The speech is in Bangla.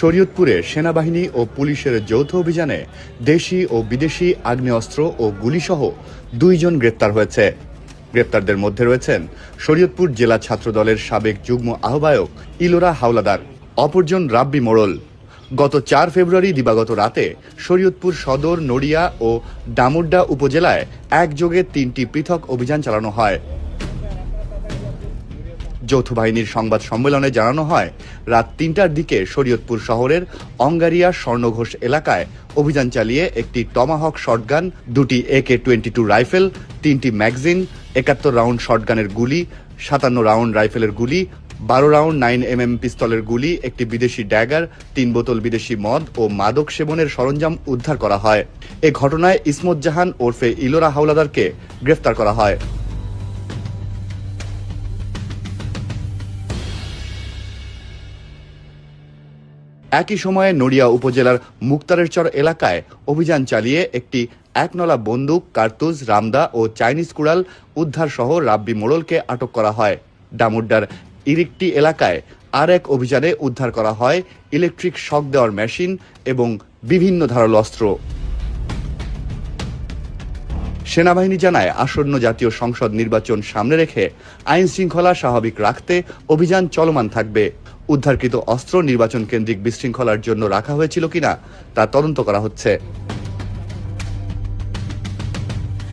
শরীয়তপুরে সেনাবাহিনী ও পুলিশের যৌথ অভিযানে দেশি ও বিদেশি আগ্নেয়াস্ত্র ও গুলিসহ 2 জন গ্রেপ্তার হয়েছে। গ্রেপ্তারদের মধ্যে রয়েছেন শরীয়তপুর জেলা ছাত্রদলের সাবেক যুগ্ম আহ্বায়ক ইলোরা হাওলাদার, অপরজন রাব্বি মোড়ল। গত 4 ফেব্রুয়ারি দিবাগত রাতে শরীয়তপুর সদর, নড়িয়া ও ডামুড্ডা উপজেলায় একযোগে 3টি পৃথক অভিযান চালানো হয়। যৌথ বাহিনীর সংবাদ সম্মেলনে জানানো হয়, রাত 3টার দিকে শরীয়তপুর শহরের অঙ্গারিয়া স্বর্ণঘোষ এলাকায় অভিযান চালিয়ে একটি টমাহক শটগান, 2টি AK-22 রাইফেল, 3টি ম্যাগাজিন, 71 রাউন্ড শটগানের গুলি, 57 রাউন্ড রাইফেলের গুলি, 12 রাউন্ড 9mm পিস্তলের গুলি, একটি বিদেশি ড্যাগার, 3 বোতল বিদেশি মদ ও মাদক সেবনের সরঞ্জাম উদ্ধার করা হয়। এ ঘটনায় ইসমত জাহান ওরফে ইলোরা হাওলাদারকে গ্রেফতার করা হয়। একই সময়ে নড়িয়া উপজেলার মুক্তারেরচর এলাকায় অভিযান চালিয়ে একটি 1 নলা বন্দুক, কার্তুজ, রামদা ও চাইনিজ কুড়াল উদ্ধার সহ রাব্বি মোড়লকে আটক করা হয়। ডামুড্ডার ইরিকটি এলাকায় আরেক অভিযানে উদ্ধার করা হয় ইলেকট্রিক শক দেওয়ার মেশিন এবং বিভিন্ন ধারালো অস্ত্র। সেনাবাহিনী জানায়, আসন্ন জাতীয় সংসদ নির্বাচন সামনে রেখে আইন শৃঙ্খলা স্বাভাবিক রাখতে অভিযান চলমান থাকবে। উদ্ধারকৃত অস্ত্র নির্বাচন কেন্দ্রিক বিশৃঙ্খলার জন্য রাখা হয়েছিল কিনা তা তদন্ত করা হচ্ছে।